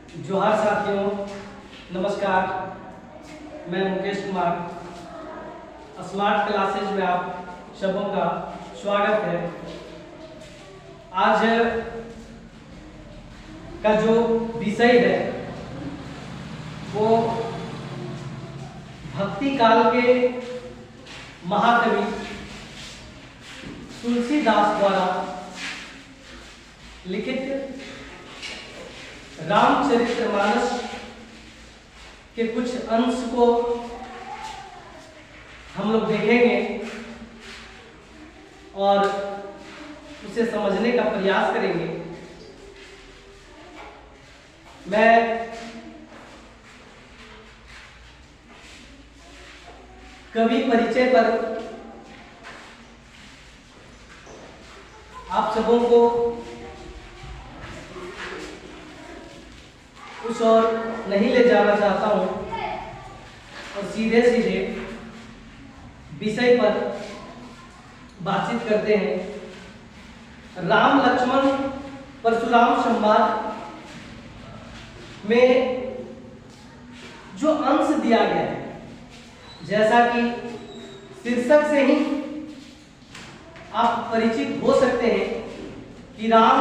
जोहार साथियों, नमस्कार। मैं मुकेश कुमार। स्मार्ट क्लासेज में आप सबों का स्वागत है। आज का जो विषय है वो भक्ति काल के महाकवि तुलसीदास द्वारा लिखित रामचरितमानस के कुछ अंश को हम लोग देखेंगे और उसे समझने का प्रयास करेंगे। मैं कवि परिचय पर आप सबों को कुछ और नहीं ले जाना चाहता हूं और सीधे सीधे विषय पर बातचीत करते हैं। राम लक्ष्मण परशुराम संवाद में जो अंश दिया गया है, जैसा कि शीर्षक से ही आप परिचित हो सकते हैं कि राम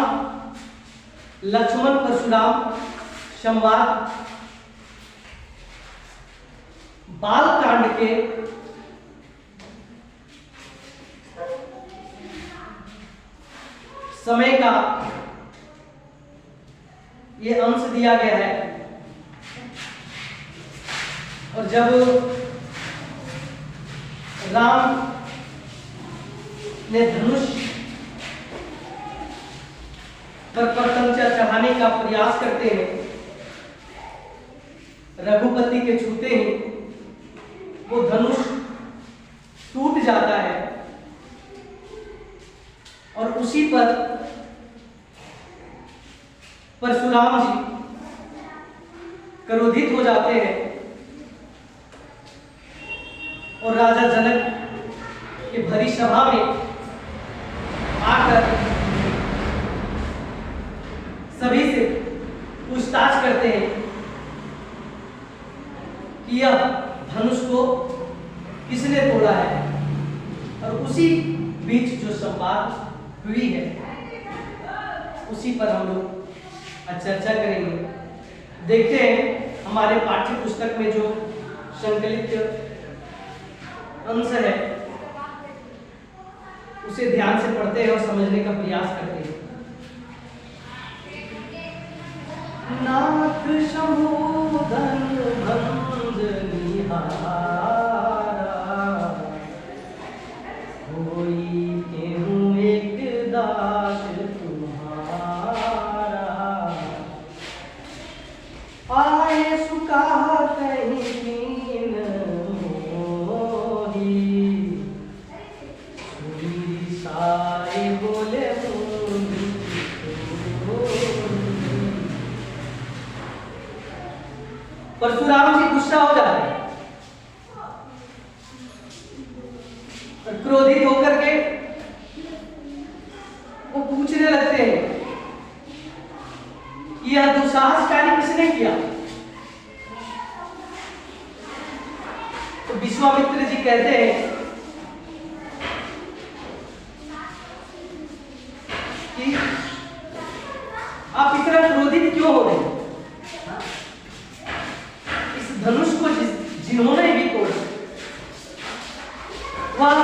लक्ष्मण परशुराम संवाद बाल कांड के समय का ये अंश दिया गया है। और जब राम ने धनुष पर प्रशंसा चढ़ाने का प्रयास करते हैं, रघुपति के छूते ही वो धनुष टूट जाता है और उसी पर परशुराम जी क्रोधित हो जाते हैं और राजा जनक की भरी सभा में आकर सभी से पूछताछ करते हैं कि यह धनुष को किसने तोड़ा है। और उसी बीच जो संवाद हुई है उसी पर हम लोग चर्चा करेंगे। देखते हैं हमारे पाठ्य पुस्तक में जो संकलित अंश है उसे ध्यान से पढ़ते हैं और समझने का प्रयास करते हैं। नाथ शंभुधन भंज निहारा, होई केहूं एक दास तुम्हारा। आए सुकाहा कहीं कीन मोही, सुनी साए बोले परशुराम जी गुस्सा हो जाते हैं और क्रोधित होकर के वो पूछने लगते हैं कि यह दुस्साहस कार्य किसने किया। तो विश्वामित्र जी कहते हैं कि आप इतना क्रोधित क्यों हो रहे हैं। धनुष को जिन्होंने भी तोड़ा वह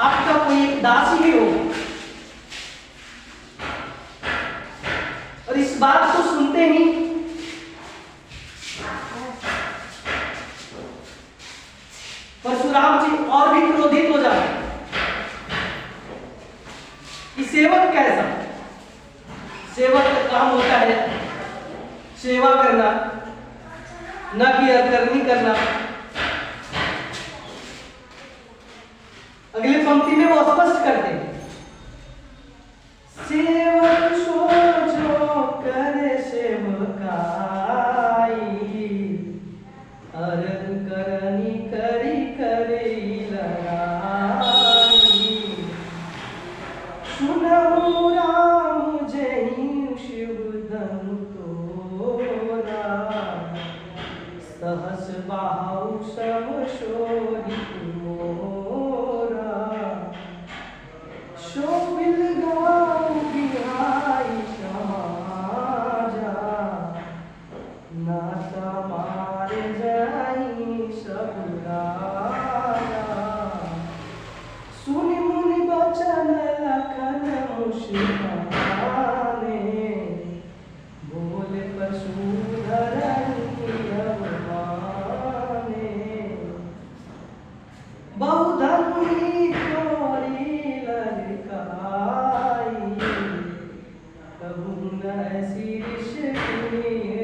आपका कोई एक दास ही होगा। और इस बात को सुनते ही परशुराम जी और भी क्रोधित हो जाते कि सेवक कैसा, सेवक का काम होता है सेवा करना, न कि अकरनी करना। अगली पंक्ति में वो स्पष्ट करते हैं, सेवक सो जो करे सेवकाई, अरन करनी करी करे लगाई। सुनहु राम जय शिव धनु तोरा, शोभित मोरा शोभिल गाँव बिहाई समाजा नाता मार जाई सब राजा सुनि मुनि बचन लखन मुस्काने बोले पशुधरन अवमाने बहुधनुनी तोरी ललकाई कहूँ न शीर्ष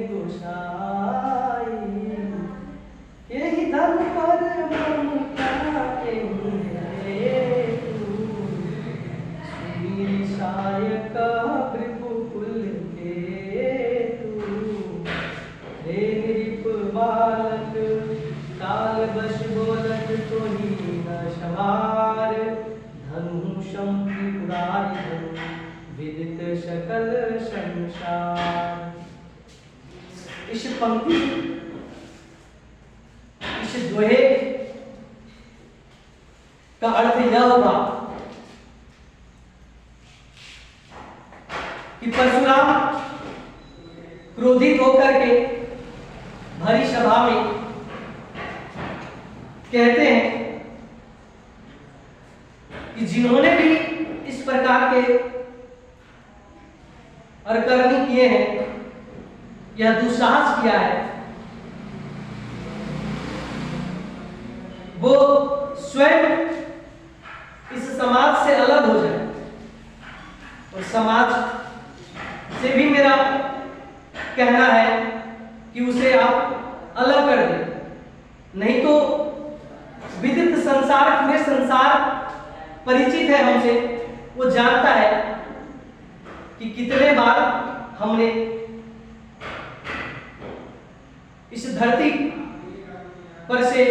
गोसाई यही धन पर ममता के सायक भृगुकुल के तू हे नृप बालक काल बश बोलत तोहि न सवार धनुषं त्रिपुरारि धनु विदित सकल संसार। इस पंक्ति इस दोहे का अर्थ यह होगा कि परशुराम क्रोधित होकर के भरी सभा में कहते हैं कि जिन्होंने भी इस प्रकार के अकर्मी किए हैं, यह दुस्साहस किया है, वो स्वयं इस समाज से अलग हो जाए और समाज से भी मेरा कहना है कि उसे आप अलग कर दें, नहीं तो विदित संसार पूरे संसार परिचित है हमसे, वो जानता है कि कितने बार हमने इस धरती पर से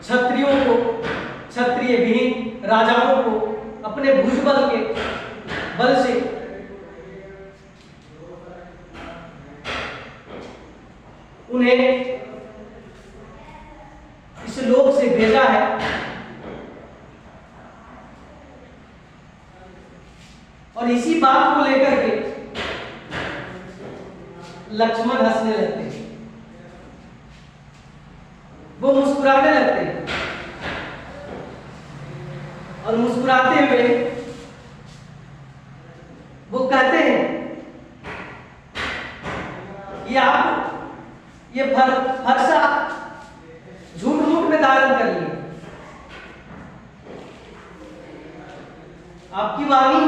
क्षत्रियों को, क्षत्रिय विहीन राजाओं को अपने भुजबल के बल से उन्हें इस लोक से भेजा है और इसी बात को लेकर के लक्ष्मण हंसने लगते हैं, वो मुस्कुराने लगते हैं और मुस्कुराते हुए वो कहते हैं कि आप ये फरसा झूठ मूठ में धारण कर लिए, आपकी वाणी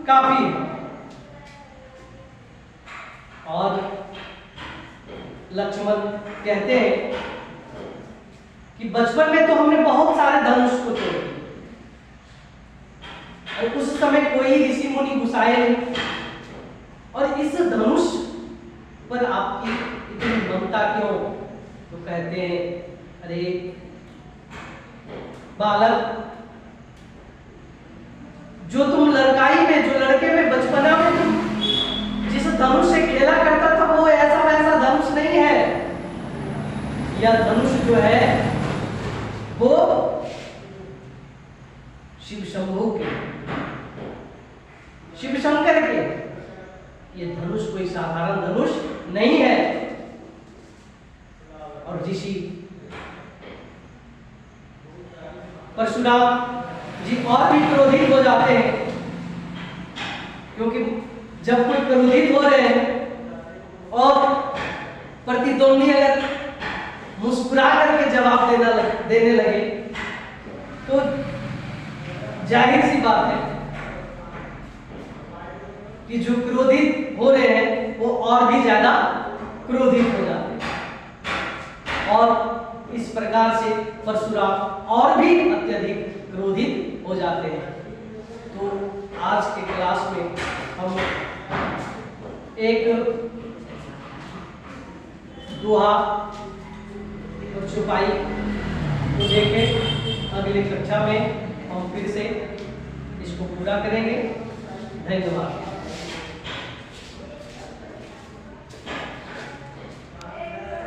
काफी है। और लक्ष्मण कहते हैं कि बचपन में तो हमने बहुत सारे धनुष को तोड़ दिए और उस समय कोई ऋषि मुनि गुस्साए नहीं, और इस धनुष पर आपकी इतनी ममता क्यों? तो कहते हैं, अरे बालक, जो तुम लड़काई में, जो लड़के में बचपना में तुम जिस धनुष से खेला करता था, वो ऐसा वैसा धनुष नहीं है। यह धनुष जो है वो शिव शंभू के, शिव शंकर के, ये धनुष कोई साधारण धनुष नहीं है। और ऋषि परशुराम जी और भी क्रोधित हो जाते हैं, क्योंकि जब कोई क्रोधित हो रहे हैं और प्रतिद्वंदी अगर मुस्कुरा करके जवाब देने लगे तो जाहिर सी बात है कि जो क्रोधित हो रहे हैं वो और भी ज्यादा क्रोधित हो जाते हैं और इस प्रकार से परशुराम और भी अत्यधिक क्रोधित हो जाते हैं। तो आज के क्लास में हम एक दोहा और छुपाई को देखें, अगली कक्षा में हम फिर से इसको पूरा करेंगे। धन्यवाद।